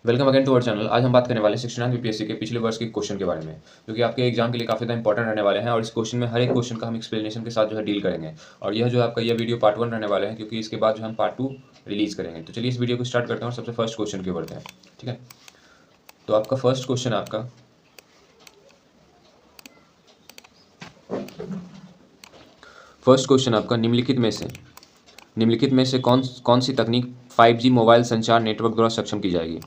Welcome again to our channel. आज हम बात करने वाले हैं 69 बीपीएससी के पिछले वर्ष के क्वेश्चन के बारे में, जो कि आपके एग्जाम के लिए काफ़ी ज़्यादा इंपॉर्टेंट रहने वाले हैं। और इस क्वेश्चन में हर एक क्वेश्चन का हम एक्सप्लेनेशन के साथ जो है डील करेंगे। और यह जो आपका यह वीडियो पार्ट 1 रहने वाले हैं, क्योंकि इसके बाद जो हम पार्ट 2 रिलीज़ करेंगे। तो चलिए इस वीडियो को स्टार्ट करते हैं और सबसे फर्स्ट क्वेश्चन की ओर बढ़ते हैं। ठीक है, तो आपका फर्स्ट क्वेश्चन आपका निम्नलिखित में से कौन कौन सी तकनीक 5G मोबाइल संचार नेटवर्क द्वारा सक्षम की जाएगी?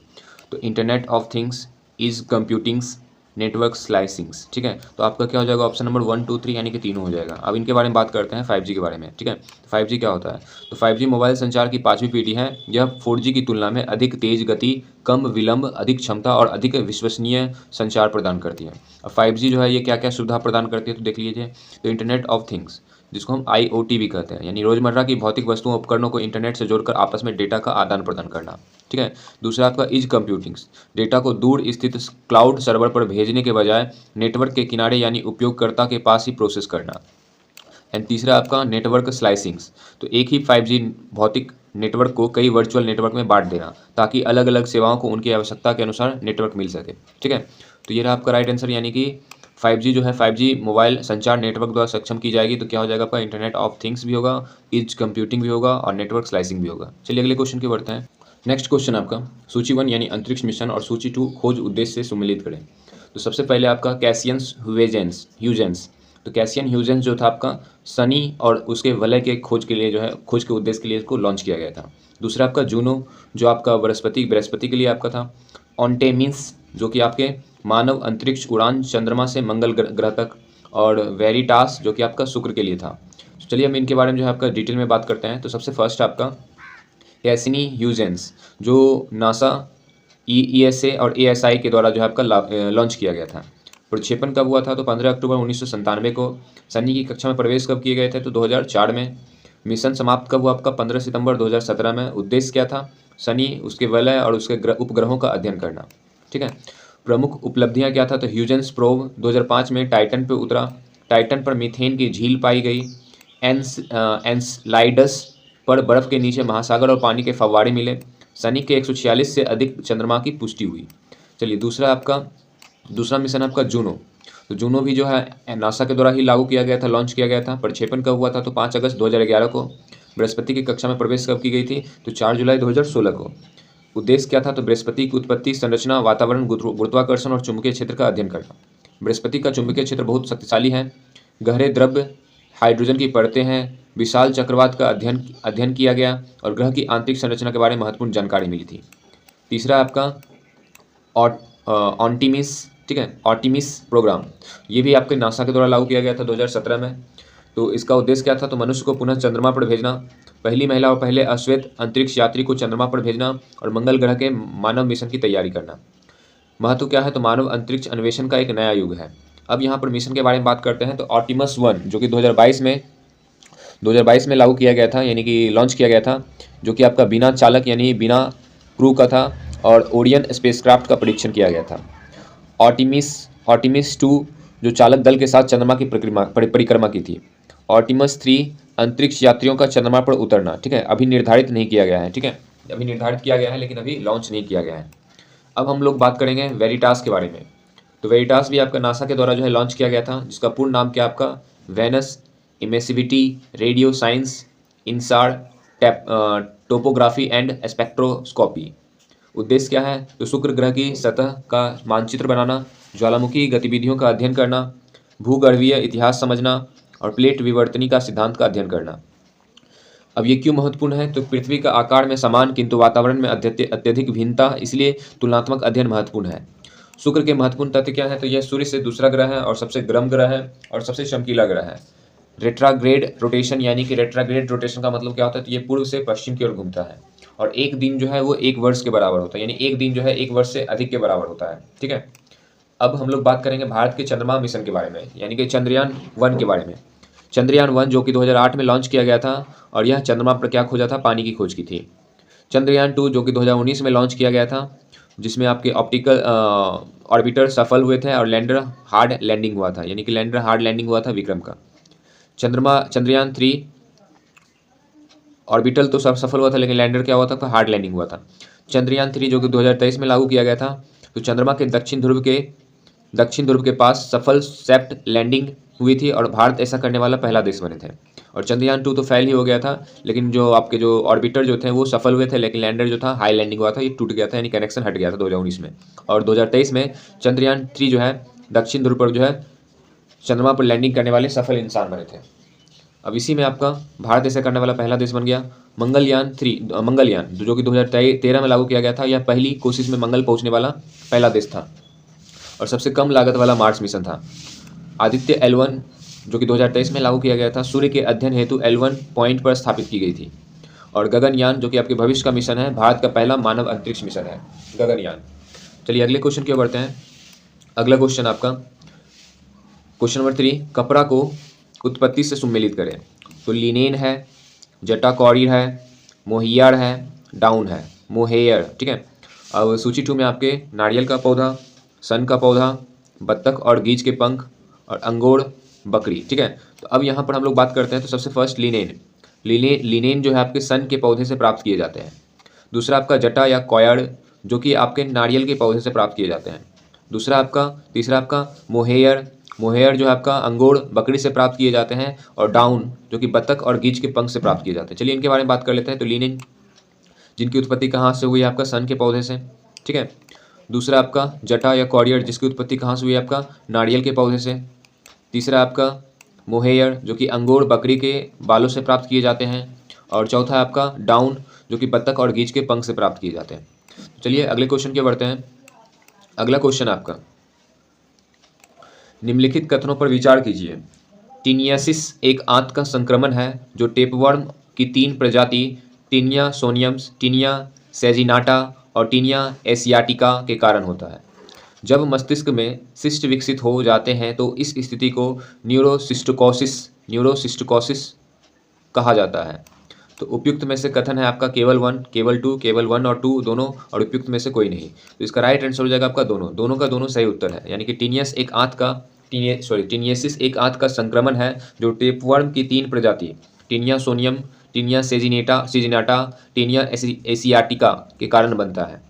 तो internet of things, edge computings, network slicings. ठीक है, तो आपका क्या हो जाएगा? ऑप्शन नंबर 1, 2, 3 यानी कि तीनों हो जाएगा। अब इनके बारे में बात करते हैं 5G के बारे में। ठीक है, 5G क्या होता है? तो 5G मोबाइल संचार की 5वीं पीढ़ी है। यह 4G की तुलना में अधिक तेज गति, कम विलंब, अधिक क्षमता और अधिक विश्वसनीय संचार प्रदान करती है। अब 5G जो है ये क्या क्या सुविधा प्रदान करती है, तो देख लीजिए। तो इंटरनेट ऑफ थिंग्स, जिसको हम IoT भी कहते हैं, यानी रोजमर्रा की भौतिक वस्तुओं उपकरणों को इंटरनेट से जोड़कर आपस में डेटा का आदान प्रदान करना। ठीक है, दूसरा आपका इज कंप्यूटिंग्स, डेटा को दूर स्थित क्लाउड सर्वर पर भेजने के बजाय नेटवर्क के किनारे यानी उपयोगकर्ता के पास ही प्रोसेस करना। एंड तीसरा आपका नेटवर्क स्लाइसिंग्स, तो एक ही 5G भौतिक नेटवर्क को कई वर्चुअल नेटवर्क में बांट देना, ताकि अलग अलग सेवाओं को उनकी आवश्यकता के अनुसार नेटवर्क मिल सके। ठीक है, तो ये रहा आपका राइट आंसर, यानी कि 5G जो है 5G मोबाइल संचार नेटवर्क द्वारा सक्षम की जाएगी। तो क्या हो जाएगा आपका? इंटरनेट ऑफ थिंग्स भी होगा, इज कंप्यूटिंग भी होगा और नेटवर्क स्लाइसिंग भी होगा। चलिए अगले क्वेश्चन की बढ़ते हैं। नेक्स्ट क्वेश्चन आपका सूची 1 यानी अंतरिक्ष मिशन और सूची 2 खोज उद्देश्य से सुमेलित करें। तो सबसे पहले आपका कैसियस ह्यूजेंस। तो कैसियन ह्यूजेंस जो था आपका सनी और उसके वलय के खोज के लिए जो है, खोज के उद्देश्य के लिए इसको लॉन्च किया गया था। दूसरा आपका जूनो, जो आपका बृहस्पति के लिए आपका था। ऑन्टेमिस, जो कि आपके मानव अंतरिक्ष उड़ान चंद्रमा से मंगल ग्रह तक। और वेरिटास, जो कि आपका शुक्र के लिए था। तो चलिए हम इनके बारे में जो है आपका डिटेल में बात करते हैं। तो सबसे फर्स्ट आपका कैसिनी ह्यूजेंस, जो नासा, ESA और ASI के द्वारा जो है आपका लॉन्च किया गया था। प्रक्षेपण कब हुआ था? तो 15 अक्टूबर 1997 को। सनी की कक्षा में प्रवेश कब किए गए थे? तो 2004 में। मिशन समाप्त कब हुआ आपका? 15 सितंबर 2017 में। उद्देश्य क्या था? सनी, उसके वलय और उसके उपग्रहों का अध्ययन करना। ठीक है, प्रमुख उपलब्धियां क्या था? तो ह्यूजेंस प्रोब 2005 में टाइटन पर उतरा। टाइटन पर मीथेन की झील पाई गई। एन्सलाइडस पर बर्फ के नीचे महासागर और पानी के फव्वारे मिले। सनी के 146 से अधिक चंद्रमा की पुष्टि हुई। चलिए दूसरा मिशन आपका जूनो। तो जूनो भी जो है नासा के द्वारा ही लागू किया गया था, लॉन्च किया गया था। प्रक्षेपण कब हुआ था? तो 5 अगस्त 2011 को। बृहस्पति की कक्षा में प्रवेश कब की गई थी? तो 4 जुलाई 2016 को। उद्देश्य क्या था? तो बृहस्पति की उत्पत्ति, संरचना, वातावरण, गुरुत्वाकर्षण और चुंबकीय क्षेत्र का अध्ययन करना। बृहस्पति का चुंबकीय क्षेत्र बहुत शक्तिशाली है। गहरे द्रव्य हाइड्रोजन की परतें हैं। विशाल चक्रवात का अध्ययन किया गया और ग्रह की आंतरिक संरचना के बारे में महत्वपूर्ण जानकारी मिली थी। तीसरा आपका ऑन्टिमिस। ठीक है, ऑर्टिमिस प्रोग्राम, ये भी आपके नासा के द्वारा लागू किया गया था 2017 में। तो इसका उद्देश्य क्या था? तो मनुष्य को पुनः चंद्रमा पर भेजना, पहली महिला और पहले अश्वेत अंतरिक्ष यात्री को चंद्रमा पर भेजना और मंगल ग्रह के मानव मिशन की तैयारी करना। महत्व क्या है? तो मानव अंतरिक्ष अन्वेषण का एक नया युग है। अब यहाँ पर मिशन के बारे में बात करते हैं। तो ऑर्टिमस 1 जो कि 2022 में लागू किया गया था, यानी कि लॉन्च किया गया था, जो कि आपका बिना चालक यानी बिना क्रू का था और ओरियन स्पेसक्राफ्ट का परीक्षण किया गया था। ऑर्टिमिस 2 जो चालक दल के साथ चंद्रमा की परिक्रमा की थी। ऑर्टिमस 3 अंतरिक्ष यात्रियों का चंद्रमा पर उतरना। ठीक है, अभी निर्धारित नहीं किया गया है। ठीक है, अभी निर्धारित किया गया है लेकिन अभी लॉन्च नहीं किया गया है। अब हम लोग बात करेंगे वेरिटास के बारे में। तो वेरिटास भी आपका नासा के द्वारा जो है लॉन्च किया गया था, जिसका पूर्ण नाम क्या आपका? Venus emissivity radio science InSAR topography and spectroscopy. उद्देश्य क्या है? तो शुक्र ग्रह की सतह का मानचित्र बनाना, ज्वालामुखी गतिविधियों का अध्ययन करना, भूगर्भीय इतिहास समझना और प्लेट विवर्तनी का सिद्धांत का अध्ययन करना। अब ये क्यों महत्वपूर्ण है? तो पृथ्वी का आकार में समान किंतु वातावरण में अत्यधिक भिन्नता, इसलिए तुलनात्मक अध्ययन महत्वपूर्ण है। शुक्र के महत्वपूर्ण तथ्य क्या है? तो यह सूर्य से दूसरा ग्रह है और सबसे गर्म ग्रह है और सबसे चमकीला ग्रह है। रेट्राग्रेड रोटेशन, यानी कि रेट्राग्रेड रोटेशन का मतलब क्या होता है? तो ये पूर्व से पश्चिम की ओर घूमता है और एक दिन जो है वो 1 वर्ष के बराबर होता है, यानी एक दिन जो है 1 वर्ष से अधिक के बराबर होता है। ठीक है, अब हम लोग बात करेंगे भारत के चंद्रमा मिशन के बारे में, यानी कि चंद्रयान 1 के बारे में। चंद्रयान 1 जो कि 2008 में लॉन्च किया गया था और यह चंद्रमा पर क्या खोजा था? पानी की खोज की थी। चंद्रयान 2 जो कि 2019 में लॉन्च किया गया था, जिसमें आपके ऑप्टिकल ऑर्बिटर सफल हुए थे और लैंडर हार्ड लैंडिंग हुआ था, यानी कि लैंडर हार्ड लैंडिंग हुआ था विक्रम का। चंद्रयान 3 ऑर्बिटल तो सब सफल हुआ था लेकिन लैंडर क्या हुआ था? हार्ड लैंडिंग हुआ था। चंद्रयान 3 जो कि 2023 में लागू किया गया था, तो चंद्रमा के दक्षिण ध्रुव के पास सफल सॉफ्ट लैंडिंग हुई थी और भारत ऐसा करने वाला पहला देश बने थे। और चंद्रयान 2 तो फेल ही हो गया था, लेकिन जो आपके जो ऑर्बिटर जो थे वो सफल हुए थे, लेकिन लैंडर जो था हाई लैंडिंग हुआ था, ये टूट गया था, यानी कनेक्शन हट गया था 2019 में। और 2023 में चंद्रयान 3 जो है दक्षिण ध्रुव पर जो है चंद्रमा पर लैंडिंग करने वाले सफल इंसान बने थे। अब इसी में आपका भारत ऐसा करने वाला पहला देश बन गया। मंगलयान जो कि 2013 में लागू किया गया था, यह पहली कोशिश में मंगल पहुंचने वाला पहला देश था और सबसे कम लागत वाला मार्स मिशन था। आदित्य L1 जो कि 2023 में लागू किया गया था, सूर्य के अध्ययन हेतु L1 पॉइंट पर स्थापित की गई थी। और गगनयान जो कि आपके भविष्य का मिशन है, भारत का पहला मानव अंतरिक्ष मिशन है गगनयान। चलिए अगले क्वेश्चन की ओर बढ़ते हैं। अगला क्वेश्चन आपका क्वेश्चन नंबर 3, कपड़ा को उत्पत्ति से सुमेलित करें। तो लिनेन है, जटाकौरी है, मोहियर है, डाउन है, मोहेयर, ठीक है। अब सूची 2 में आपके नारियल का पौधा, सन का पौधा, बत्तख और गीज के पंख और अंगोड़ बकरी, ठीक है। तो अब यहाँ पर हम लोग बात करते हैं। तो सबसे फर्स्ट लिनेन जो है आपके सन के पौधे से प्राप्त किए जाते हैं। दूसरा आपका जटा या कॉयड़ जो कि आपके नारियल के पौधे से प्राप्त किए जाते हैं। तीसरा आपका मोहेयर जो है आपका अंगोड़ बकरी से प्राप्त किए जाते हैं। और डाउन जो कि बत्तख और गीज के पंख से प्राप्त किए जाते हैं। चलिए इनके बारे में बात कर लेते हैं। तो लिनेन जिनकी उत्पत्ति कहाँ से हुई है आपका सन के पौधे से, ठीक है। दूसरा आपका जटा या कॉरियर जिसकी उत्पत्ति कहाँ से हुई है आपका नारियल के पौधे से। तीसरा आपका मोहेयर जो कि अंगोड़ बकरी के बालों से प्राप्त किए जाते हैं। और चौथा आपका डाउन जो कि बत्तख और गीज के पंख से प्राप्त किए जाते हैं। चलिए अगले क्वेश्चन की ओर बढ़ते हैं। अगला क्वेश्चन आपका, निम्नलिखित कथनों पर विचार कीजिए। टीनियासिस एक आंत का संक्रमण है जो टेपवर्म की 3 प्रजाति टीनिया सोनियम्स, टीनिया सेजिनाटा और टीनिया एशियाटिका के कारण होता है। जब मस्तिष्क में सिस्ट विकसित हो जाते हैं तो इस स्थिति को न्यूरोसिस्टिकोसिस कहा जाता है। तो उपयुक्त में से कथन है आपका केवल 1, केवल 2, केवल 1 और 2 दोनों, और उपयुक्त में से कोई नहीं। तो इसका राइट आंसर हो जाएगा आपका दोनों का दोनों सही उत्तर है। यानी कि टीनियसिस एक आंत का संक्रमण है जो टेपवर्म की 3 प्रजाति टीनिया सोनियम, टीनिया सेजिनाटा, टीनिया एशियाटिका के कारण बनता है।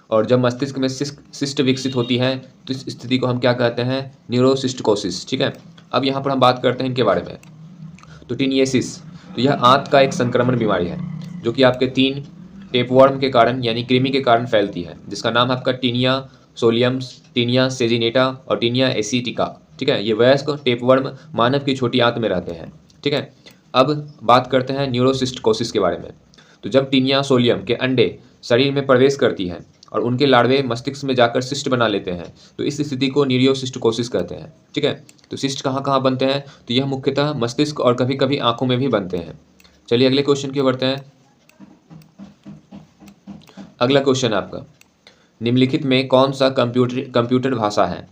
और जब मस्तिष्क में सिस्ट विकसित होती है तो इस स्थिति को हम क्या कहते हैं, न्यूरोसिस्टिकोसिस, ठीक है। अब यहाँ पर हम बात करते हैं इनके बारे में। तो टीनियसिस, तो यह आंत का एक संक्रमण बीमारी है जो कि आपके 3 टेपवर्म के कारण यानी कृमि के कारण फैलती है, जिसका नाम है आपका टीनिया सोलियम्स, टीनिया सेजिनेटा और टीनिया एसिटिका, ठीक है। ये वयस्क टेपवर्म मानव की छोटी आंत में रहते हैं, ठीक है। अब बात करते हैं न्यूरोसिस्टिकोसिस के बारे में। तो जब टीनिया सोलियम के अंडे शरीर में प्रवेश करती हैं और उनके लार्वे मस्तिष्क में जाकर सिस्ट बना लेते हैं तो इस स्थिति को न्यूरोसिस्टिकोसिस कहते हैं, ठीक है। तो सिस्ट कहाँ कहाँ बनते हैं, तो यह मुख्यतः मस्तिष्क और कभी कभी आंखों में भी बनते हैं। चलिए अगले क्वेश्चन की ओर बढ़ते हैं। अगला क्वेश्चन आपका, निम्नलिखित में कौन सा कंप्यूटर भाषा है।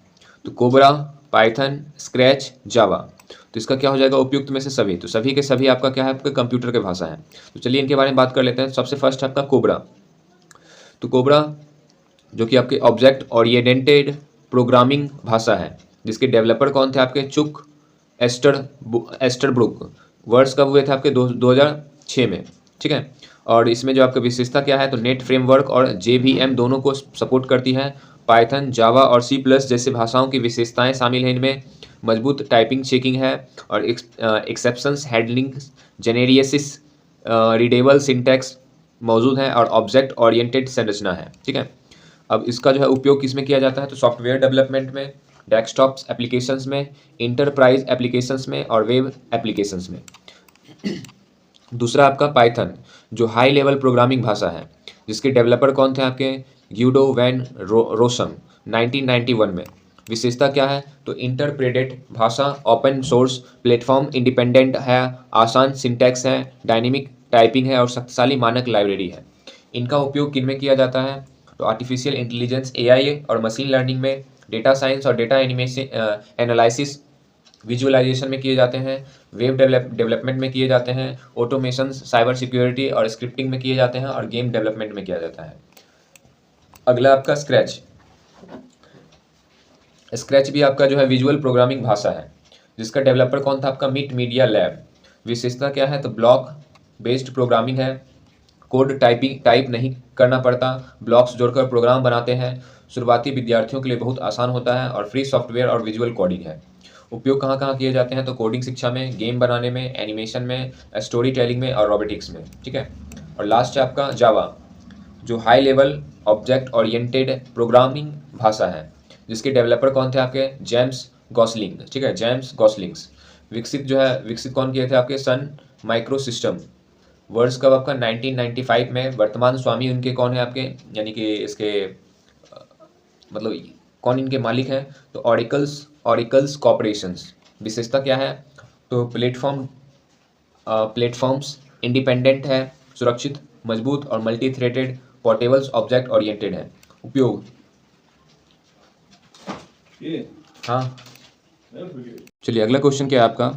तो कोबरा, पाइथन, स्क्रैच, जावा। तो इसका क्या हो जाएगा, उपयुक्त में से सभी। तो सभी के सभी आपका क्या है, आपका कंप्यूटर के भाषा है। तो चलिए इनके बारे में बात कर लेते हैं। सबसे फर्स्ट आपका कोबरा। तो कोबरा जो कि आपके ऑब्जेक्ट ओरिएंटेड प्रोग्रामिंग भाषा है, जिसके डेवलपर कौन थे आपके चुक एस्टरब्रुक। वर्ड्स कब हुए थे आपके 2006 में, ठीक है। और इसमें जो आपका विशेषता क्या है, तो नेट फ्रेमवर्क और JVM दोनों को सपोर्ट करती है। पाइथन, जावा और C+ जैसे भाषाओं की विशेषताएं शामिल हैं इनमें। मजबूत टाइपिंग चेकिंग है और एक्सेप्शंस हैंडलिंग, जेनेरियसिस, रीडेबल सिंटैक्स मौजूद है और ऑब्जेक्ट ओरिएंटेड संरचना है, ठीक है। अब इसका जो है उपयोग किसमें किया जाता है, तो सॉफ्टवेयर डेवलपमेंट में, डेस्कटॉप एप्लीकेशंस में, इंटरप्राइज एप्लीकेशंस में और वेब एप्लीकेशंस में। दूसरा आपका पाइथन जो हाई लेवल प्रोग्रामिंग भाषा है, जिसके डेवलपर कौन थे आपके ग्यूडो वैन रोसम 1991 में। विशेषता क्या है, तो इंटरप्रेटेड भाषा, ओपन सोर्स प्लेटफॉर्म, इंडिपेंडेंट है, आसान सिंटैक्स है, डायनेमिक टाइपिंग है और शक्तिशाली मानक लाइब्रेरी है। इनका उपयोग किन में किया जाता है, तो आर्टिफिशियल इंटेलिजेंस AI और मशीन लर्निंग में, डेटा साइंस और डेटा एनालिसिस विजुअलाइजेशन में किए जाते हैं, वेब डेवलपमेंट में किए जाते हैं, ऑटोमेशन, साइबर सिक्योरिटी और स्क्रिप्टिंग में किए जाते हैं और गेम डेवलपमेंट में किया जाता है। अगला आपका स्क्रैच। स्क्रैच भी आपका जो है विजुअल प्रोग्रामिंग भाषा है, जिसका डेवलपर कौन था आपका मिट मीडिया लैब। विशेषता क्या है, तो ब्लॉक बेस्ड प्रोग्रामिंग है, कोड टाइप नहीं करना पड़ता, ब्लॉक्स जोड़कर प्रोग्राम बनाते हैं, शुरुआती विद्यार्थियों के लिए बहुत आसान होता है और फ्री सॉफ्टवेयर और विजुअल कोडिंग है। उपयोग कहाँ कहाँ किए जाते हैं? तो कोडिंग शिक्षा में, गेम बनाने में, एनिमेशन में, स्टोरी टेलिंग में और रोबोटिक्स में, ठीक है। और लास्ट है आपका जावा, जो high level object oriented programming भाषा है, जिसके डेवलपर कौन थे आपके? जेम्स गॉसलिंग, ठीक है, जेम्स गॉसलिंग्स। विकसित कौन किए थे आपके? Sun micro system. वर्ष कब आपका? 1995 में। वर्तमान स्वामी उनके कौन है आपके, यानी कि इसके मतलब कौन इनके मालिक हैं? तो ऑरिकल्स कॉर्पोरेशंस। विशेषता क्या है? तो प्लेटफॉर्म्स इंडिपेंडेंट है, सुरक्षित, मजबूत और मल्टी थ्रेडेड, पोर्टेबल्स, ऑब्जेक्ट ओरिएंटेड है। उपयोग हाँ, चलिए अगला क्वेश्चन क्या है आपका?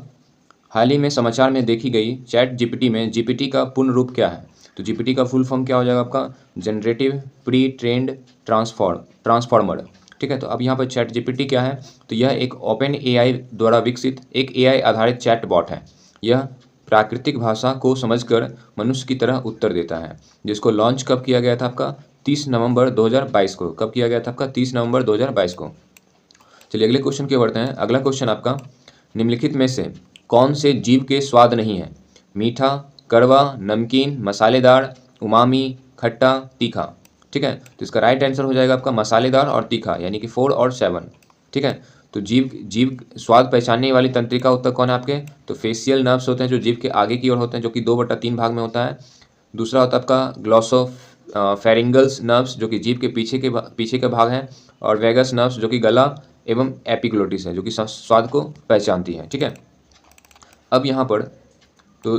हाल ही में समाचार में देखी गई चैट जीपीटी में जीपीटी का पूर्ण रूप क्या है? तो जीपीटी का फुल फॉर्म क्या हो जाएगा आपका? जनरेटिव प्री ट्रेंड ट्रांसफॉर्मर, ठीक है। तो अब यहाँ पर चैट जीपीटी क्या है? तो यह एक ओपन एआई द्वारा विकसित एक एआई आधारित चैट बॉट है। यह प्राकृतिक भाषा को समझकर मनुष्य की तरह उत्तर देता है, जिसको लॉन्च कब किया गया था आपका? 30 नवंबर 2022 को। कब किया गया था आपका? 30 नवंबर 2022 को। चलिए अगले क्वेश्चन की बढ़ते हैं। अगला क्वेश्चन आपका, निम्नलिखित में से कौन से जीव के स्वाद नहीं है? मीठा, कड़वा, नमकीन, मसालेदार, उमामी, खट्टा, तीखा, ठीक है। तो इसका राइट आंसर हो जाएगा आपका मसालेदार और तीखा, यानी कि 4 और 7, ठीक है। तो जीव स्वाद पहचानने वाली तंत्रिका उत्तक कौन है आपके? तो फेशियल नर्व्स होते हैं जो जीव के आगे की ओर होते हैं, जो कि 2/3 भाग में होता है। दूसरा होता है आपका ग्लॉसोफेरिंगल्स नर्व्स, जो कि जीभ के पीछे के भाग हैं, और वेगस नर्व्स, जो कि गला एवं एपिग्लोटिस है, जो कि स्वाद को पहचानती है, ठीक है। अब यहाँ पर तो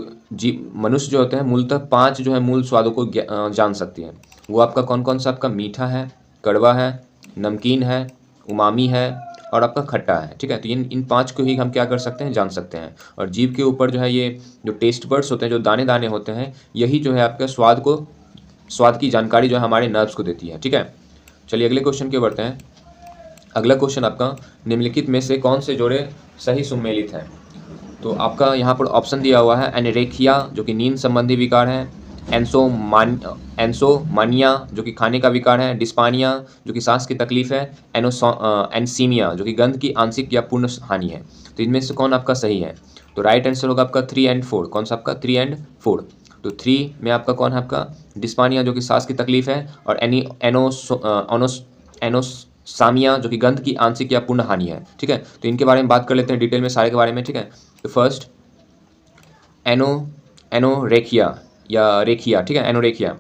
मनुष्य जो होते हैं मूलतः 5 जो है मूल स्वादों को जान सकती है। वो आपका कौन कौन सा? आपका मीठा है, कड़वा है, नमकीन है, उमामी है और आपका खट्टा है, ठीक है। तो इन 5 को ही हम क्या कर सकते हैं? जान सकते हैं। और जीभ के ऊपर जो है ये जो टेस्ट बर्ड्स होते हैं, जो दाने दाने होते हैं, यही जो है आपका स्वाद की जानकारी जो है हमारे नर्व्स को देती है, ठीक है। चलिए अगले क्वेश्चन की बढ़ते हैं। अगला क्वेश्चन आपका, निम्नलिखित में से कौन से जोड़े सही सुमेलित हैं? तो आपका यहाँ पर ऑप्शन दिया हुआ है एनरेक्सिया, जो कि नींद संबंधी विकार है, एंसोमानिया, जो कि खाने का विकार है, डिस्पानिया, जो कि सांस की तकलीफ है, एनसीमिया, जो कि गंध की आंशिक या पूर्ण हानि है। तो इनमें से कौन आपका सही है? तो राइट आंसर होगा आपका 3 और 4। कौन सा आपका? 3 और 4। तो 3 में आपका कौन है? आपका डिस्पानिया, जो कि सांस की तकलीफ है, और एनोसामिया, जो कि गंध की आंशिक या पूर्ण हानि है, ठीक है। तो इनके बारे में बात कर लेते हैं डिटेल में सारे के बारे में, ठीक है। तो फर्स्ट एनोरेखिया या रेखिया, ठीक है, एनोरेखिया।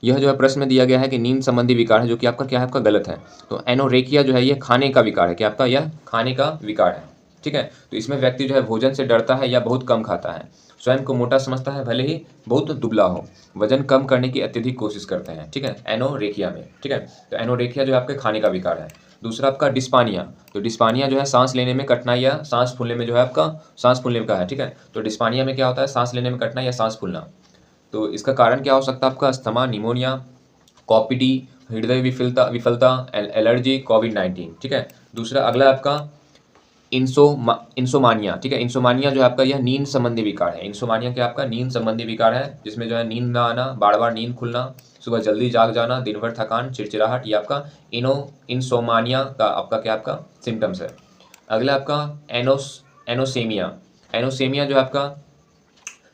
यह जो है प्रश्न में दिया गया है कि नींद संबंधी विकार है, जो कि आपका क्या है? आपका गलत है। तो एनोरेखिया जो है ये खाने का विकार है, कि आपका यह खाने का विकार है, ठीक है। तो इसमें व्यक्ति जो है भोजन से डरता है या बहुत कम खाता है, स्वयं को मोटा समझता है भले ही बहुत दुबला हो, वजन कम करने की अत्यधिक कोशिश करते हैं, ठीक है, एनोरेखिया में, ठीक है। तो एनोरेखिया जो है आपके खाने का विकार है। दूसरा आपका डिस्पानिया। तो डिस्पानिया जो है सांस लेने में कठिनाई या सांस फूलने में जो है आपका सांस फूलने का है, ठीक है। तो डिस्पानिया में क्या होता है? सांस लेने में कठिनाई या सांस फूलना। तो इसका कारण क्या हो सकता है? आपका अस्थमा, निमोनिया, कॉपीडी, हृदय विफलता, एलर्जी, कोविड-19, ठीक है। दूसरा अगला आपका इंसोमानिया, ठीक है। इंसोमानिया जो है आपका यह नींद संबंधी विकार है। इंसोमानिया क्या आपका? नींद संबंधी विकार है, जिसमें जो है नींद ना आना, बार बार नींद खुलना, सुबह जल्दी जाग जाना, दिन भर थकान, चिड़चिड़ाहट, ये आपका इंसोमानिया का आपका क्या आपका सिम्टम्स है। अगला आपका एनोसेमिया। एनोसेमिया जो है आपका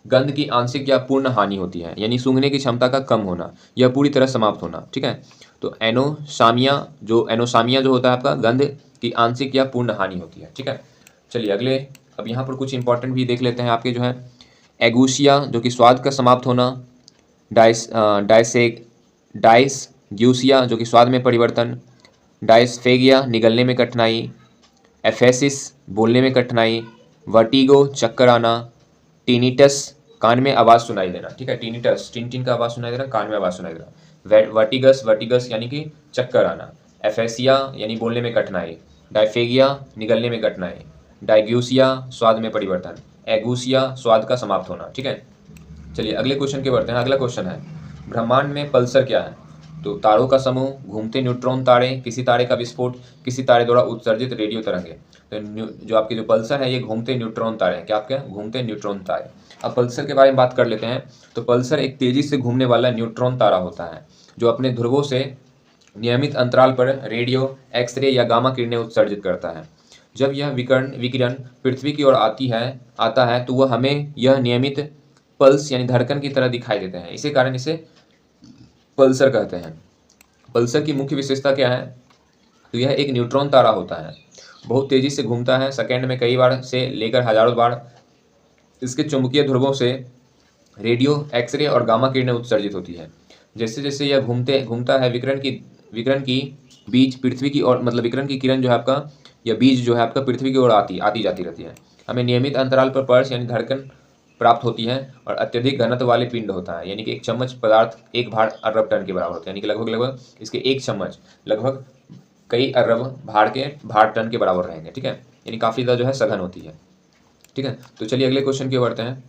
गंध की आंशिक या पूर्ण हानि होती है, यानी सूंघने की क्षमता का कम होना या पूरी तरह समाप्त होना, ठीक है। तो एनोसामिया जो होता है आपका गंध की आंशिक या पूर्ण हानि होती है, ठीक है। चलिए अगले, अब यहाँ पर कुछ इंपॉर्टेंट भी देख लेते हैं आपके जो है एगुसिया, जो कि स्वाद का समाप्त होना, डाइसग्यूसिया, जो कि स्वाद में परिवर्तन, डायस्फेगिया, निगलने में कठिनाई, एफेसिस, बोलने में कठिनाई, वर्टिगो, चक्कर आना, टिनिटस, कान में आवाज़ सुनाई देना, ठीक है। टिनिटस, टिन का आवाज़ सुनाई देना, कान में आवाज़ सुनाई देना। वर्टिगस यानी कि चक्कर आना, एफेसिया यानी बोलने में कठिनाई, डायफेगिया निगलने में कठिनाई, डायग्यूसिया स्वाद में परिवर्तन, एगूसिया स्वाद का समाप्त होना, ठीक है। चलिए अगले क्वेश्चन के बढ़ते हैं। अगला क्वेश्चन है, ब्रह्मांड में पल्सर क्या है? तो तारों का समूह, घूमते न्यूट्रॉन तारे, किसी तारे का विस्फोट, किसी तारे द्वारा उत्सर्जित रेडियो तरंगे। तो जो आपके जो पल्सर है ये घूमते न्यूट्रॉन तारे हैं, क्या आपके? घूमते न्यूट्रॉन तारे। अब पल्सर के बारे में बात कर लेते हैं। तो पल्सर एक तेजी से घूमने वाला न्यूट्रॉन तारा होता है जो अपने ध्रुवों से नियमित अंतराल पर रेडियो, एक्सरे या गामा किरणें उत्सर्जित करता है। जब यह विकिरण विकिरण पृथ्वी की ओर आता है तो वह हमें यह नियमित पल्स यानी धड़कन की तरह दिखाई देते हैं। इसी कारण इसे पल्सर कहते हैं। पल्सर की मुख्य विशेषता क्या है? तो यह एक न्यूट्रॉन तारा होता है, बहुत तेजी से घूमता है, सेकंड में कई बार से लेकर हजारों बार। इसके चुंबकीय ध्रुवों से रेडियो, एक्सरे और गामा किरणें उत्सर्जित होती है। जैसे जैसे यह घूमता है, विकिरण की बीज पृथ्वी की ओर, मतलब विकिरण की किरण जो है आपका, या बीज जो है आपका पृथ्वी की ओर आती जाती रहती है। हमें नियमित अंतराल पर पल्स यानी धड़कन प्राप्त होती है और अत्यधिक घनत्व वाले पिंड होता है, यानी कि एक चम्मच पदार्थ 1 भार अरब टन के बराबर होता है, यानी कि लगभग इसके एक चम्मच लगभग कई अरब भार टन के बराबर रहेंगे। ठीक है, यानी काफ़ी ज़्यादा जो है सघन होती है। ठीक है, तो चलिए अगले क्वेश्चन की ओर बढ़ते हैं।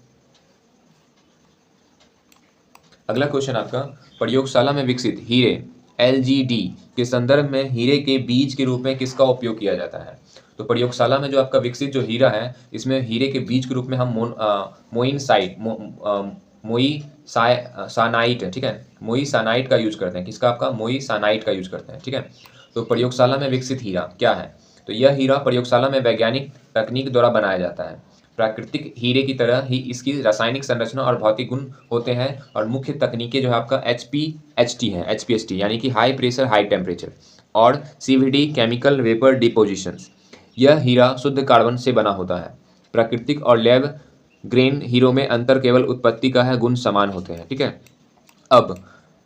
अगला क्वेश्चन आपका, प्रयोगशाला में विकसित हीरे LGD के संदर्भ में हीरे के बीज के रूप में किसका उपयोग किया जाता है? तो प्रयोगशाला में जो आपका विकसित जो हीरा है, इसमें हीरे के बीज के रूप में हम सानाइट, ठीक है, मोई सानाइट का यूज करते हैं। किसका? आपका मोई सानाइट का यूज करते हैं। ठीक है, तो प्रयोगशाला में विकसित हीरा क्या है? तो यह हीरा प्रयोगशाला में वैज्ञानिक तकनीक द्वारा बनाया जाता है। प्राकृतिक हीरे की तरह ही इसकी रासायनिक संरचना और भौतिक गुण होते हैं और मुख्य तकनीकें जो है आपका HPHT है, HPHT यानी कि हाई प्रेशर हाई टेम्परेचर, और CVD केमिकल वेपर डिपोजिशंस। यह हीरा शुद्ध कार्बन से बना होता है। प्राकृतिक और लैब ग्रेन हीरो में अंतर केवल उत्पत्ति का है, गुण समान होते हैं। ठीक है, अब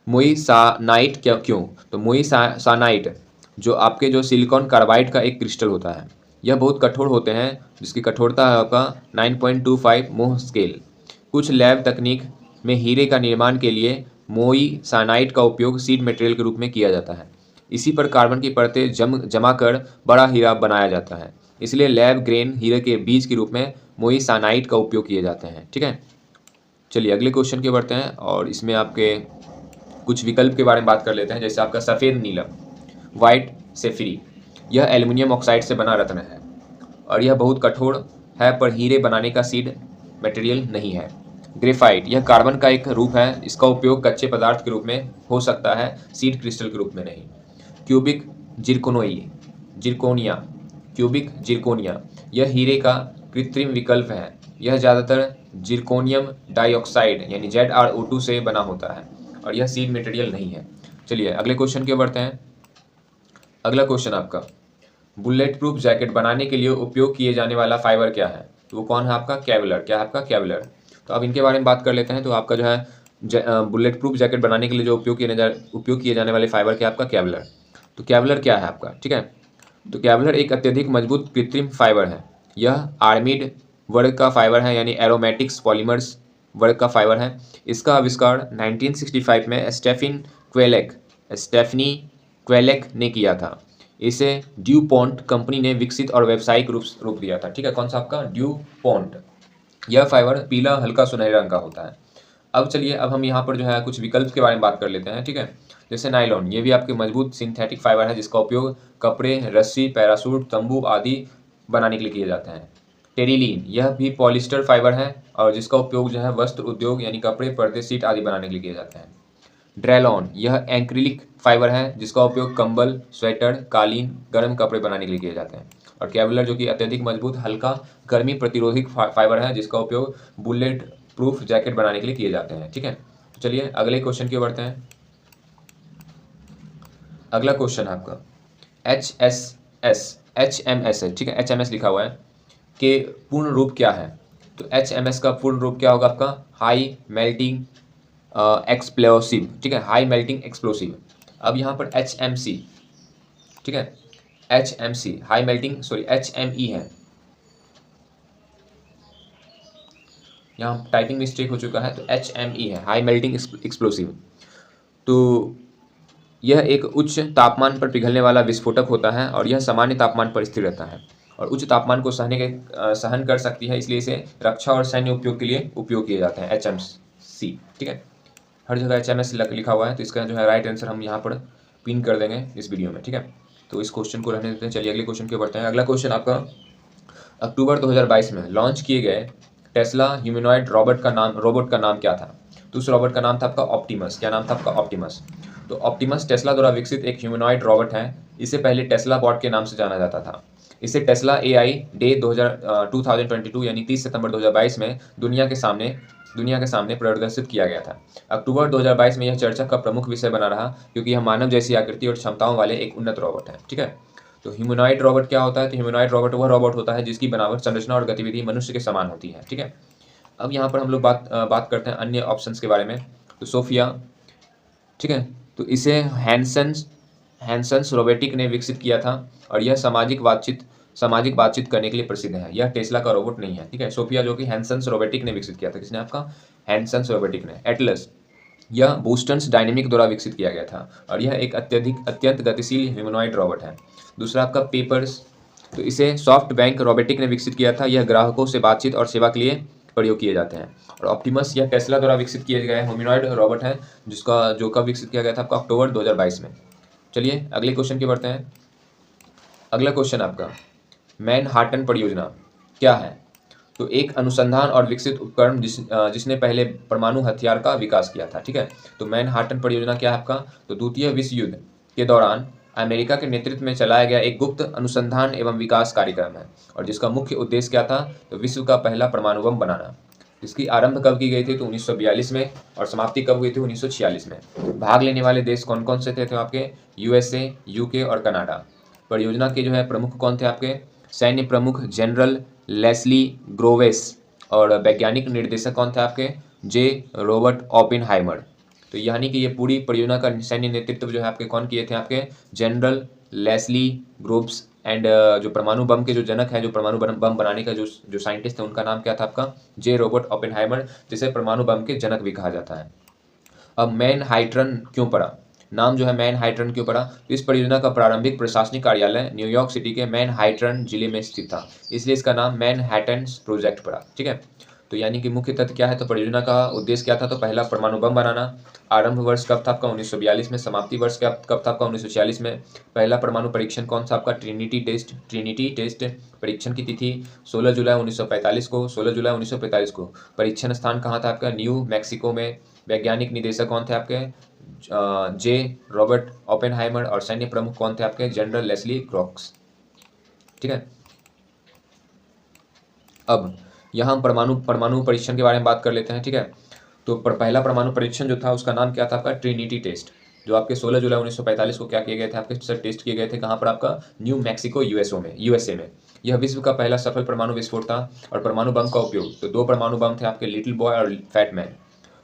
मोइसानाइट क्यों? तो मोइसानाइट जो आपके जो सिलिकॉन कार्बाइड का एक क्रिस्टल होता है, यह बहुत कठोर होते हैं, जिसकी कठोरता है आपका 9.25 मोह स्केल। कुछ लैब तकनीक में हीरे का निर्माण के लिए मोइसानाइट का उपयोग सीड मटेरियल के रूप में किया जाता है। इसी पर कार्बन की परतें जमा कर बड़ा हीरा बनाया जाता है, इसलिए लैब ग्रेन हीरे के बीज के रूप में मोइसानाइट का उपयोग किए जाते हैं। ठीक है, चलिए अगले क्वेश्चन के बढ़ते हैं और इसमें आपके कुछ विकल्प के बारे में बात कर लेते हैं। जैसे आपका सफ़ेद नीलम, वाइट सेफिरी, यह एल्युमिनियम ऑक्साइड से बना रत्न है और यह बहुत कठोर है पर हीरे बनाने का सीड मटेरियल नहीं है। ग्रेफाइट, यह कार्बन का एक रूप है, इसका उपयोग कच्चे पदार्थ के रूप में हो सकता है, सीड क्रिस्टल के रूप में नहीं। क्यूबिक जिरकोनिया, क्यूबिक जिरकोनिया, यह हीरे का कृत्रिम विकल्प है। यह ज़्यादातर जिरकोनियम डाइऑक्साइड यानी ZrO2 से बना होता है और यह सीड मटेरियल नहीं है। चलिए अगले क्वेश्चन की बढ़ते हैं। अगला क्वेश्चन आपका, बुलेट प्रूफ जैकेट बनाने के लिए उपयोग किए जाने वाला फाइबर क्या है? तो वो कौन है? आपका केवलर। क्या है? आपका केवलर। तो अब इनके बारे में बात कर लेते हैं। तो आपका जो है बुलेट प्रूफ जैकेट बनाने के लिए जो उपयोग किए जाने वाले फाइबर क्या? आपका केवलर। तो केवलर क्या है आपका? ठीक है, तो केवलर एक अत्यधिक मजबूत कृत्रिम फाइबर है। यह आर्मिड वर्ग का फाइबर है, यानी एरोमेटिक्स पॉलीमर्स वर्ग का फाइबर है। इसका आविष्कार 1965 में स्टेफनी क्वेलेक ने किया था। इसे ड्यूपॉन्ट कंपनी ने विकसित और व्यावसायिक रूप दिया था। ठीक है, कौन सा? आपका ड्यूपॉन्ट। यह फाइबर पीला हल्का सुनहरे रंग का होता है। अब चलिए, अब हम यहाँ पर जो है कुछ विकल्प के बारे में बात कर लेते हैं। ठीक है, जैसे नायलॉन, ये भी आपके मजबूत सिंथेटिक फाइबर है जिसका उपयोग कपड़े, रस्सी, पैरासूट, तंबू आदि बनाने के लिए किए जाते हैं। टेरिलीन, यह भी पॉलिस्टर फाइबर है और जिसका उपयोग जो है वस्त्र उद्योग यानी कपड़े, पर्दे, सीट आदि बनाने के लिए किए जाते हैं। ड्रेलॉन, यह एक्रिलिक फाइबर है जिसका उपयोग कंबल, स्वेटर, कालीन, गर्म कपड़े बनाने के लिए किए जाते हैं। और केवलर जो कि अत्यधिक मजबूत, हल्का, गर्मी प्रतिरोधी फाइबर है जिसका उपयोग बुलेट प्रूफ जैकेट बनाने के लिए किए जाते हैं। ठीक है, तो चलिए अगले क्वेश्चन की ओर बढ़ते हैं। अगला क्वेश्चन आपका HMS है। ठीक है, HMS लिखा हुआ है कि पूर्ण रूप क्या है? तो HMS का पूर्ण रूप क्या होगा? आपका हाई मेल्टिंग एक्सप्लोसिव। ठीक है, हाई मेल्टिंग एक्सप्लोसिव। अब यहाँ पर HMC, ठीक है, HMC high melting, sorry HME है, यहाँ टाइपिंग मिस्टेक हो चुका है, तो HME है, हाई मेल्टिंग एक्सप्लोसिव। तो यह एक उच्च तापमान पर पिघलने वाला विस्फोटक होता है और यह सामान्य तापमान पर स्थिर रहता है और उच्च तापमान को सहन कर सकती है, इसलिए इसे रक्षा और सैन्य उपयोग के लिए उपयोग किए जाते हैं। HMC, ठीक है, हर जगह HMS लिखा हुआ है, तो इसका जो है राइट आंसर हम यहाँ पर पिन कर देंगे इस वीडियो में। ठीक है, तो इस क्वेश्चन को रहने देते हैं। चलिए अगले क्वेश्चन के बढ़ते हैं। अगला क्वेश्चन आपका, अक्टूबर 2022 में लॉन्च किए गए टेस्ला ह्यूमनॉइड रोबोट का नाम क्या था? तो उस रोबोट का नाम था आपका ऑप्टिमस। क्या नाम था आपका? ऑप्टिमस। तो ऑप्टिमस टेस्ला द्वारा विकसित एक ह्यूमनॉइड रोबोट है। इसे पहले टेस्ला बॉट के नाम से जाना जाता था। इसे टेस्ला एआई डे 2022 यानी 30 सितंबर 2022 में दुनिया के सामने प्रदर्शित किया गया था। अक्टूबर 2022 में यह चर्चा का प्रमुख विषय बना रहा, क्योंकि यह मानव जैसी आकृति और क्षमताओं वाले एक उन्नत रोबोट है। ठीक है, तो ह्यूमनॉइड रोबोट क्या होता है? तो ह्यूमनॉइड रोबोट वह रोबोट होता है जिसकी बनावट, संरचना और गतिविधि मनुष्य के समान होती है। ठीक है, अब यहाँ पर हम लोग बात करते हैं अन्य ऑप्शंस के बारे में। तो सोफिया, ठीक है, तो इसे हैंसन्स रोबोटिक ने विकसित किया था और यह सामाजिक बातचीत करने के लिए प्रसिद्ध है। यह टेस्ला का रोबोट नहीं है। ठीक है, सोफिया जो कि हैंसन्स रोबोटिक ने विकसित किया था। किसने? आपका हैंसन्स रोबोटिक ने। एटलस, यह बोस्टन्स डायनेमिक द्वारा विकसित किया गया था और यह एक अत्यंत गतिशील ह्यूमनॉइड रोबोट है। दूसरा आपका पेपर्स, तो इसे सॉफ्ट बैंक रोबोटिक ने विकसित किया था। यह ग्राहकों से बातचीत और सेवा के लिए प्रयोग किए जाते हैं। और ऑप्टिमस, यह टेस्ला द्वारा विकसित किए गए ह्यूमनॉइड रोबोट है, जो कब विकसित किया गया था? आपका अक्टूबर 2022 में। चलिए अगले क्वेश्चन की बढ़ते हैं। अगला क्वेश्चन आपका, मैनहाटन परियोजना क्या है? तो एक अनुसंधान और विकसित उपकरण जिसने पहले परमाणु हथियार का विकास किया था। ठीक है, तो मैनहाटन परियोजना क्या है आपका? तो द्वितीय विश्व युद्ध के दौरान अमेरिका के नेतृत्व में चलाया गया एक गुप्त अनुसंधान एवं विकास कार्यक्रम है और जिसका मुख्य उद्देश्य क्या था? तो विश्व का पहला परमाणु बम बनाना। इसकी आरंभ कब की गई थी? तो 1942 में और समाप्ति कब हुई थी? 1946 में। भाग लेने वाले देश कौन कौन से थे? तो आपके यूएसए, यूके और कनाडा। परियोजना के जो है प्रमुख कौन थे? आपके सैन्य प्रमुख जनरल लेस्ली ग्रोवेस और वैज्ञानिक निर्देशक कौन थे? आपके जे रॉबर्ट ओपेनहाइमर। तो यानी कि ये पूरी परियोजना का सैन्य नेतृत्व जो है आपके कौन किए थे? आपके जनरल लेस्ली ग्रोव्स एंड जो परमाणु बम के जो जनक है, जो परमाणु बम बनाने का जो साइंटिस्ट है, उनका नाम क्या था? आपका जे रॉबर्ट ओपेनहाइमर, जिसे परमाणु बम के जनक भी कहा जाता है। अब मैनहाटन क्यों पड़ा? नाम जो है मैनहाटन क्यों पड़ा? तो इस परियोजना का प्रारंभिक प्रशासनिक कार्यालय न्यूयॉर्क सिटी के मैनहाटन जिले में स्थित था, इसलिए इसका नाम मैनहाटन प्रोजेक्ट पड़ा। ठीक है, तो यानी कि मुख्य तथ्य क्या है? तो परियोजना का उद्देश्य क्या था? तो पहला परमाणु बम बनाना। आरंभ वर्ष कब था? आपका 1942 में। समाप्ति वर्ष कब था? आपका 1946 में। पहला परमाणु परीक्षण कौन सा? आपका ट्रिनिटी टेस्ट परीक्षण की तिथि 16 जुलाई 1945 को। 16 जुलाई 1945 को। परीक्षण स्थान कहाँ था? आपका न्यू मैक्सिको में। वैज्ञानिक निदेशक कौन थे? आपके जे रॉबर्ट ओपेनहाइमर और सैन्य प्रमुख कौन थे? आपके जनरल लेस्ली ग्रोव्स। ठीक है, अब यहाँ हम परमाणु परीक्षण के बारे में बात कर लेते हैं। ठीक है, तो पहला परमाणु परीक्षण जो था उसका नाम क्या था? आपका ट्रिनिटी टेस्ट, जो आपके 16 जुलाई 1945 को क्या किए गए थे? आपके सर टेस्ट किए गए थे कहाँ पर? आपका न्यू मैक्सिको यूएसए में। यह विश्व का पहला सफल परमाणु विस्फोट था। और परमाणु बम का उपयोग, तो दो परमाणु बम थे आपके, लिटिल बॉय और फैट मैन।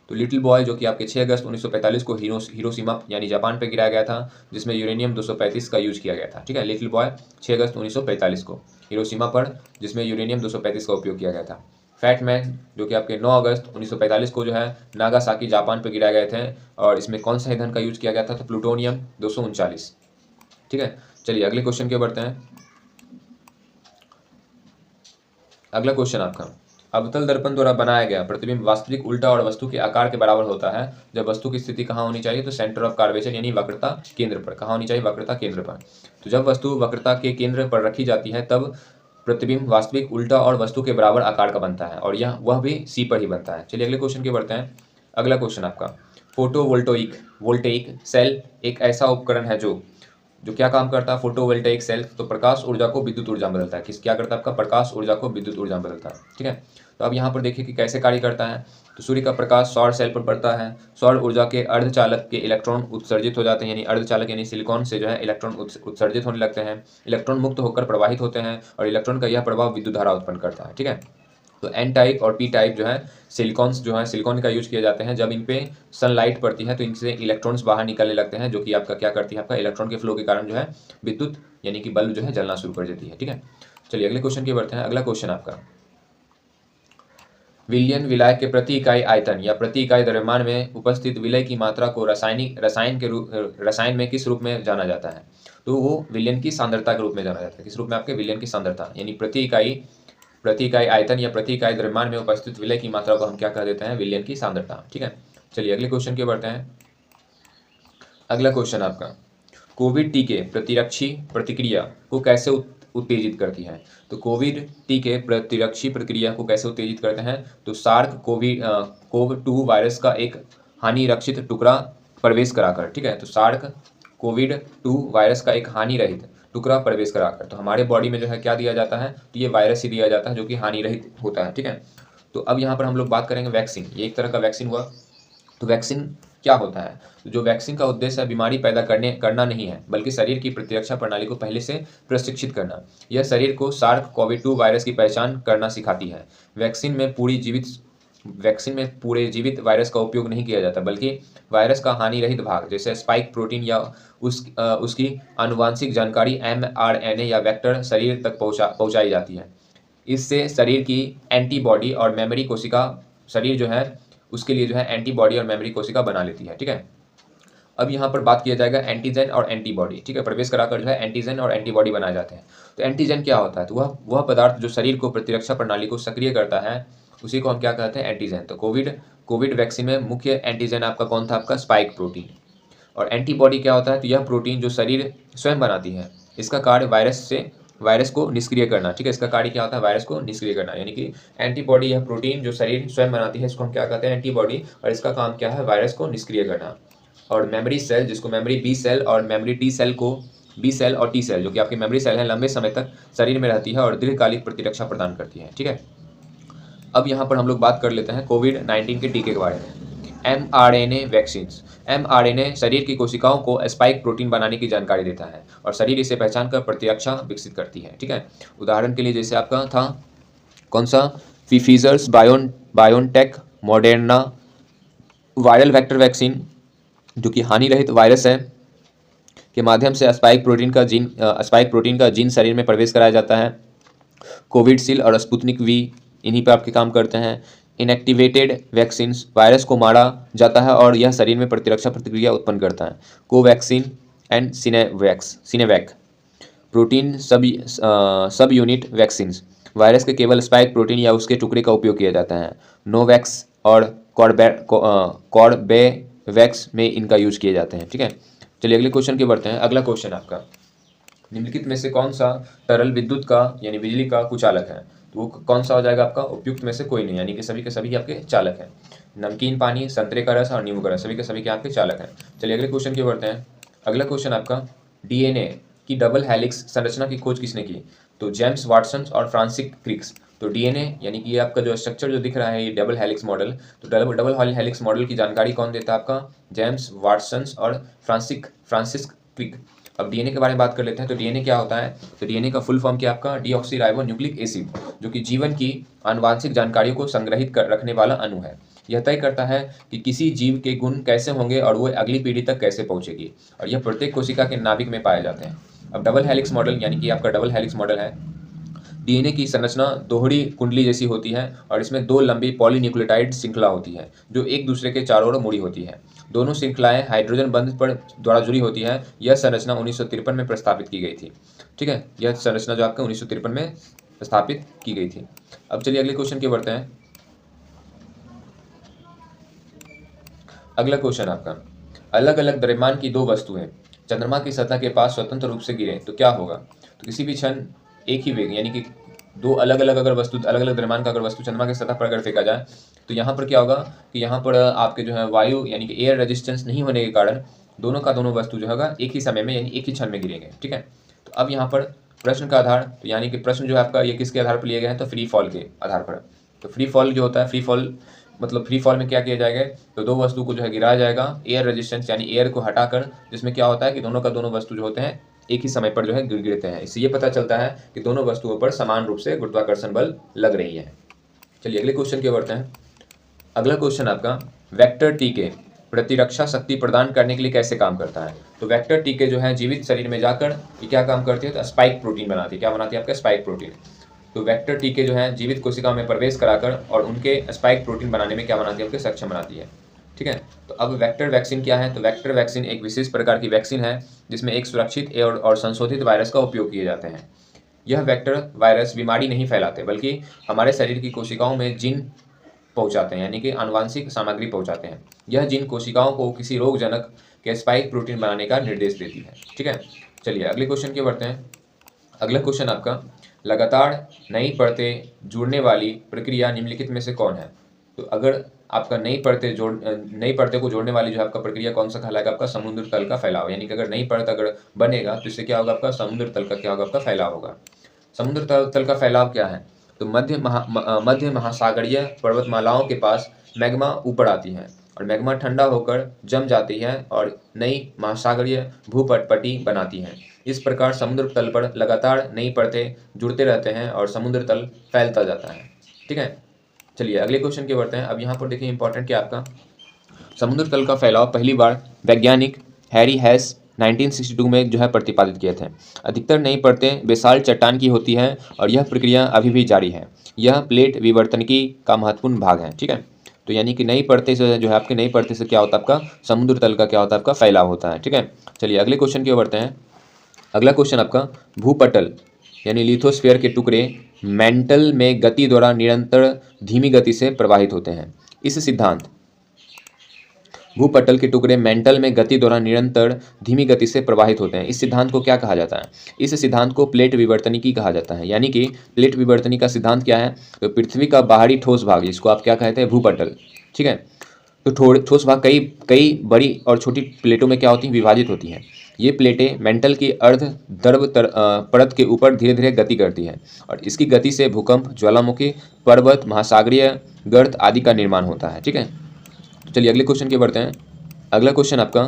तो लिटिल बॉय जो कि आपके 6 अगस्त 1945 को हिरोशिमा यानी जापान पे गिराया गया था, जिसमें यूरेनियम 235 का यूज किया गया था। ठीक है, लिटिल बॉय 6 अगस्त 1945 को हिरोशिमा पर, जिसमें यूरेनियम 235 का उपयोग किया गया था। फैट मैन जो कि आपके 9 अगस्त 1945 को जो है नागासाकी जापान पे गिराए गए थे और इसमें कौन सा ईंधन का यूज किया गया था? तो प्लूटोनियम 239। ठीक है, चलिए अगले क्वेश्चन के बढ़ते हैं। अगला क्वेश्चन आपका, अवतल दर्पण द्वारा बनाया गया प्रतिबिंब वास्तविक उल्टा और वस्तु के आकार के बराबर होता है जब वस्तु की स्थिति कहाँ होनी चाहिए? तो सेंटर ऑफ कर्वेचर यानी वक्रता केंद्र पर। कहाँ होनी चाहिए? वक्रता केंद्र पर। तो जब वस्तु वक्रता के केंद्र पर रखी जाती है तब प्रतिबिंब वास्तविक उल्टा और वस्तु के बराबर आकार का बनता है और वह भी सी पर ही बनता है। चलिए अगले क्वेश्चन के बढ़ते हैं। अगला क्वेश्चन आपका, वोल्टेइक सेल एक ऐसा उपकरण है जो क्या काम करता है? फोटोवोल्टेइक सेल तो प्रकाश ऊर्जा को विद्युत ऊर्जा में बदलता है। क्या करता है? आपका प्रकाश ऊर्जा को विद्युत ऊर्जा में बदलता है। ठीक है, तो अब यहाँ पर देखिए कि कैसे कार्य करता है। तो सूर्य का प्रकाश सौर सेल पर पड़ता है। सौर ऊर्जा के अर्धचालक के इलेक्ट्रॉन उत्सर्जित हो जाते हैं, यानी अर्धचालक यानी सिलिकॉन से जो है इलेक्ट्रॉन उत्सर्जित होने लगते हैं। इलेक्ट्रॉन मुक्त होकर प्रवाहित होते हैं और इलेक्ट्रॉन का यह प्रभाव विद्युत धारा उत्पन्न करता है। ठीक है, तो एन टाइप और पी टाइप जो है सिलिकॉन का यूज किए जाते हैं। जब इन पे सनलाइट पड़ती है तो इनसे इलेक्ट्रॉन्स बाहर निकलने लगते हैं, जो कि आपका क्या करती है? आपका इलेक्ट्रॉन के फ्लो के कारण जो है विद्युत यानी कि बल्ब जो है जलना शुरू कर देती है। ठीक है, चलिए अगले क्वेश्चन की बढ़ते हैं। अगला क्वेश्चन आपका, विलयन विलायक के प्रति इकाई आयतन या प्रति इकाई द्रव्यमान में उपस्थित विलय की मात्रा को रसायन में किस रूप में जाना जाता है? तो वो विलयन की सांद्रता के रूप में जाना जाता है। किस रूप में? आपके विलयन की सांद्रता यानी प्रति इकाई आयतन या प्रति इकाई द्रव्यमान में उपस्थित विलय की मात्रा को हम क्या कह देते हैं? विलयन की सांद्रता। ठीक है, चलिए अगले क्वेश्चन के बढ़ते हैं। अगला क्वेश्चन आपका, कोविड टीके प्रतिरक्षी प्रतिक्रिया को कैसे उत्तेजित करती है। तो कोविड टीके प्रतिरक्षी प्रक्रिया को कैसे उत्तेजित करते हैं? तो सार्क कोव-2 वायरस का एक हानिरक्षित टुकड़ा प्रवेश कराकर, ठीक है। तो सार्क कोविड-2 वायरस का एक हानि रहित टुकड़ा प्रवेश कराकर, तो हमारे बॉडी में जो है क्या दिया जाता है? तो ये वायरस ही दिया जाता है जो कि हानि रहित होता है, ठीक है। तो अब यहाँ पर हम लोग बात करेंगे वैक्सीन। ये एक तरह का वैक्सीन हुआ। तो वैक्सीन क्या होता है? तो जो वैक्सीन का उद्देश्य है बीमारी पैदा करना नहीं है, बल्कि शरीर की प्रतिरक्षा प्रणाली को पहले से प्रशिक्षित करना। यह शरीर को सार्क कोविड-2 वायरस की पहचान करना सिखाती है। वैक्सीन में पूरे जीवित वायरस का उपयोग नहीं किया जाता, बल्कि वायरस का हानि रहित भाग जैसे स्पाइक प्रोटीन या उसकी आनुवांशिक जानकारी mRNA या वेक्टर शरीर तक पहुंचाई जाती है। इससे शरीर की एंटीबॉडी और मेमोरी कोशिका शरीर जो है उसके लिए जो है एंटीबॉडी और मेमोरी कोशिका बना लेती है, ठीक है। अब यहाँ पर बात किया जाएगा एंटीजन और एंटीबॉडी, ठीक है। प्रवेश कराकर जो है एंटीजन और एंटीबॉडी बनाए जाते हैं। तो एंटीजन क्या होता है? तो वह पदार्थ जो शरीर को प्रतिरक्षा प्रणाली को सक्रिय करता है, उसी को हम क्या कहते हैं? एंटीजन। तो कोविड वैक्सीन में मुख्य एंटीजन आपका कौन था? आपका स्पाइक प्रोटीन। और एंटीबॉडी क्या होता है? तो यह प्रोटीन जो शरीर स्वयं बनाती है, इसका कार्य वायरस को निष्क्रिय करना, ठीक है। इसका कार्य क्या होता है? वायरस को निष्क्रिय करना। यानी कि एंटीबॉडी यह प्रोटीन जो शरीर स्वयं बनाती है, इसको हम क्या कहते हैं? एंटीबॉडी। और इसका काम क्या है? वायरस को निष्क्रिय करना। और मेमोरी सेल, जिसको मेमोरी बी सेल और मेमोरी टी सेल और टी सेल, जो कि आपकी मेमोरी सेल है, लंबे समय तक शरीर में रहती है और दीर्घकालिक प्रतिरक्षा प्रदान करती है, ठीक है। अब यहाँ पर हम लोग बात कर लेते हैं कोविड-19 के टीके के बारे में। mRNA vaccines. mRNA शरीर की कोशिकाओं को स्पाइक प्रोटीन बनाने की जानकारी देता है और शरीर इसे पहचान कर प्रतिरक्षा विकसित करती है, ठीक है। उदाहरण के लिए जैसे आपका था कौन सा? Pfizer's BioNTech Moderna viral vector vaccine, जो कि हानि रहित वायरस है के माध्यम से स्पाइक प्रोटीन का जीन शरीर में प्रवेश कराया जाता है। कोविडशील्ड और स्पुतनिक वी इन्हीं पर आपके काम करते हैं। इनएक्टिवेटेड वैक्सीन्स, वायरस को मारा जाता है और यह शरीर में प्रतिरक्षा प्रतिक्रिया उत्पन्न करता है। Covaxin and Sinovac. Protein subunit vaccines, virus के केवल स्पाइक प्रोटीन या उसके टुकड़े का उपयोग किया जाता है। नोवैक्स और कॉर्बेवैक्स में इनका यूज किए जाते हैं, ठीक है। चलिए अगले क्वेश्चन की बढ़ते हैं। अगला क्वेश्चन आपका, निम्नलिखित में से कौन सा तरल विद्युत का यानी बिजली का कुचालक है? तो वो कौन सा हो जाएगा आपका? उपयुक्त में से कोई नहीं, यानी कि सभी के सभी आपके चालक हैं। नमकीन पानी, संतरे का रस और नींबू का रस, सभी के सभी के आपके चालक हैं। चलिए अगले क्वेश्चन की बढ़ते हैं। अगला क्वेश्चन आपका, डीएनए की डबल हेलिक्स संरचना की खोज किसने की? तो जेम्स वाटसन और फ्रांसिस क्रिक्स। तो डीएनए यानी कि आपका जो स्ट्रक्चर जो दिख रहा है ये डबल हेलिक्स मॉडल, तो डबल हेलिक्स मॉडल की जानकारी कौन देता है? आपका जेम्स वाटसन और फ्रांसिस क्रिक। अब डीएनए के बारे में बात कर लेते हैं। तो डीएनए क्या होता है? तो डीएनए का फुल फॉर्म क्या आपका? डीऑक्सीराइबो न्यूक्लिक एसिड, जो कि जीवन की आनुवांशिक जानकारियों को संग्रहित कर रखने वाला अणु है। यह तय करता है कि किसी जीव के गुण कैसे होंगे और वो अगली पीढ़ी तक कैसे पहुंचेगी, और यह प्रत्येक कोशिका के नाभिक में पाए जाते हैं। अब डबल हेलिक्स मॉडल यानी कि आपका डबल हेलिक्स मॉडल है। डीएनए की संरचना दोहरी कुंडली जैसी होती है और इसमें दो लंबी पॉलीन्यूक्लियोटाइड श्रृंखला होती है जो एक दूसरे के चारों ओर मुड़ी होती है। दोनों श्रृंखलाएं हाइड्रोजन बंध पर द्वारा जुड़ी होती है। यह संरचना 1953 में प्रस्तावित की गई थी, ठीक है। यह संरचना जो आपका 1953 में प्रस्तावित की गई थी। अब चलिए अगले क्वेश्चन की बढ़ते हैं। अगला क्वेश्चन आपका, अलग अलग द्रव्यमान की दो वस्तुएं चंद्रमा की सतह के पास स्वतंत्र रूप से गिरे तो क्या होगा? तो किसी भी क्षण एक ही वेग यानी कि दो अलग अलग द्रव्यमान का अगर वस्तु चंद्रमा की सतह पर अगर फेंका जाए तो यहाँ पर क्या होगा कि यहाँ पर आपके जो है वायु यानी कि एयर रेजिस्टेंस नहीं होने के कारण दोनों का दोनों वस्तु जो होगा एक ही समय में यानी एक ही क्षण में गिरेंगे, ठीक है। तो अब यहाँ पर प्रश्न का आधार, तो यानी कि प्रश्न जो है आपका ये किसके आधार पर लिए गए हैं? तो फ्री फॉल के आधार पर। तो फ्री फॉल जो होता है, फ्री फॉल में क्या किया जाएगा? तो दो वस्तु को जो है गिराया जाएगा एयर रेजिस्टेंस यानी एयर को हटाकर, जिसमें क्या होता है कि दोनों का दोनों वस्तु जो होते हैं एक ही समय पर जो है गिरते हैं। इससे ये पता चलता है कि दोनों वस्तुओं पर समान रूप से गुरुत्वाकर्षण बल लग रही है। चलिए अगले क्वेश्चन की बढ़ते हैं। अगला क्वेश्चन आपका, वेक्टर टीके प्रतिरक्षा शक्ति प्रदान करने के लिए कैसे काम करता है? तो वेक्टर टीके जो है जीवित शरीर में जाकर ये क्या काम करती है? तो स्पाइक प्रोटीन बनाती है। क्या बनाती है? आपका स्पाइक प्रोटीन। तो वेक्टर टीके जो है जीवित कोशिकाओं में प्रवेश कराकर और उनके स्पाइक प्रोटीन बनाने में क्या बनाती है? आपके सक्षम बनाती है, ठीक है। तो अब वेक्टर वैक्सीन क्या है? तो वेक्टर वैक्सीन एक विशेष प्रकार की वैक्सीन है जिसमें एक सुरक्षित और संशोधित वायरस का उपयोग किए जाते हैं। यह वेक्टर वायरस बीमारी नहीं फैलाते बल्कि हमारे शरीर की कोशिकाओं में जीन पहुंचाते हैं यानी कि आनुवांशिक सामग्री पहुंचाते हैं। यह जीन कोशिकाओं को किसी रोगजनक के स्पाइक प्रोटीन बनाने का निर्देश देती है, ठीक है। चलिए अगले क्वेश्चन की बढ़ते हैं। अगला क्वेश्चन आपका, लगातार नई परतें जुड़ने वाली प्रक्रिया निम्नलिखित में से कौन है? तो अगर आपका नई परतें को जोड़ने वाली जो आपका प्रक्रिया कौन सा कहलाएगा? आपका समुद्र तल का फैलाव। यानी कि अगर नई परत अगर बनेगा तो इससे क्या होगा? आपका समुद्र तल का क्या होगा? आपका फैलाव होगा। समुद्र तल का फैलाव क्या है? तो मध्य महासागरीय पर्वतमालाओं के पास मैग्मा ऊपर आती है और मैग्मा ठंडा होकर जम जाती है और नई महासागरीय भूपटपटी बनाती है। इस प्रकार समुद्र तल पर लगातार नई परतें जुड़ते रहते हैं और समुद्र तल फैलता जाता है। ठीक है, चलिए अगले क्वेश्चन की बढ़ते हैं। अब यहाँ पर देखिए इंपॉर्टेंट क्या आपका, समुद्र तल का फैलाव पहली बार वैज्ञानिक हैरी हैस 1962 में जो है प्रतिपादित किए थे। अधिकतर नई परतें बेसाल्ट चट्टान की होती है और यह प्रक्रिया अभी भी जारी है। यह प्लेट विवर्तनिकी का महत्वपूर्ण भाग है। ठीक है, तो यानी कि नई परतें से जो है आपकी नई परतें से क्या होता है? आपका समुद्र तल का क्या होता है? आपका फैलाव होता है। ठीक है, चलिए अगले क्वेश्चन की ओर बढ़ते हैं। अगला क्वेश्चन आपका, भूपटल यानी लिथोस्फीयर के टुकड़े मेंटल में गति द्वारा निरंतर धीमी गति से प्रवाहित होते हैं। इस सिद्धांत भूपटल के टुकड़े मेंटल में गति द्वारा निरंतर धीमी गति से प्रवाहित होते हैं। इस सिद्धांत को क्या कहा जाता है? इस सिद्धांत को प्लेट विवर्तनिकी कहा जाता है। यानी कि प्लेट विवर्तनिकी का सिद्धांत क्या है? तो पृथ्वी का बाहरी ठोस भाग, जिसको आप क्या कहते हैं? भूपटल। ठीक है, तो ठोस भाग कई बड़ी और छोटी प्लेटों में क्या होती हैं? विभाजित होती हैं। ये प्लेटें मेंटल की अर्ध द्रव परत के ऊपर धीरे धीरे गति करती हैं और इसकी गति से भूकंप, ज्वालामुखी, पर्वत, महासागरीय गर्त आदि का निर्माण होता है। ठीक है, तो चलिए अगले क्वेश्चन की बढ़ते हैं। अगला क्वेश्चन आपका,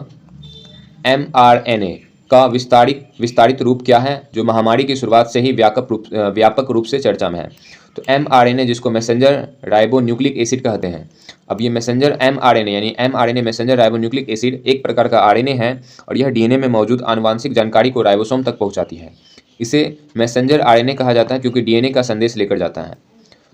mRNA का विस्तारित रूप क्या है, जो महामारी की शुरुआत से ही व्यापक रूप से चर्चा में है? तो mRNA, जिसको मैसेंजर राइबोन्यूक्लिक एसिड कहते हैं। अब ये मैसेंजर mRNA यानी mRNA मैसेंजर राइबोन्यूक्लिक एसिड एक प्रकार का RNA है और यह DNA में मौजूद आनुवांशिक जानकारी को राइबोसोम तक पहुंचाती है। इसे मैसेंजर RNA कहा जाता है क्योंकि DNA का संदेश लेकर जाता है।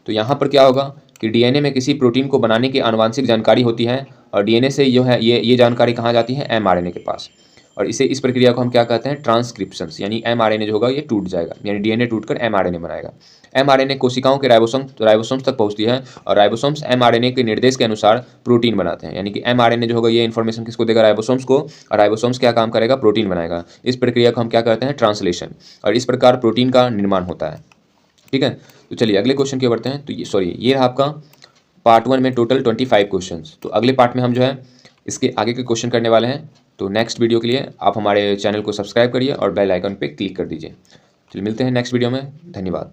तो यहाँ पर क्या होगा कि DNA में किसी प्रोटीन को बनाने की आनुवांशिक जानकारी होती है और DNA से जो है ये जानकारी कहाँ जाती है? mRNA के पास। और इस प्रक्रिया को हम क्या कहते हैं? ट्रांसक्रिप्शंस। यानी mRNA जो होगा ये टूट जाएगा, यानी DNA टूटकर mRNA बनाएगा। mRNA कोशिकाओं के राइबोसोम्स तक पहुंचती है और राइबोसोम्स mRNA के निर्देश के अनुसार प्रोटीन बनाते हैं। यानी कि mRNA जो होगा ये इन्फॉर्मेशन किसको देगा? राइबोसोम्स को, और राइबोसोम्स क्या काम करेगा? प्रोटीन बनाएगा। इस प्रक्रिया को हम क्या कहते हैं? ट्रांसलेशन। और इस प्रकार प्रोटीन का निर्माण होता है। ठीक है, तो चलिए अगले क्वेश्चन की बढ़ते हैं। तो ये रहा आपका पार्ट 1 में टोटल 25 क्वेश्चंस। तो अगले पार्ट में हम जो है इसके आगे के क्वेश्चन करने वाले हैं। तो नेक्स्ट वीडियो के लिए आप हमारे चैनल को सब्सक्राइब करिए और बेल आइकन पे क्लिक कर दीजिए। चलिए मिलते हैं नेक्स्ट वीडियो में। धन्यवाद।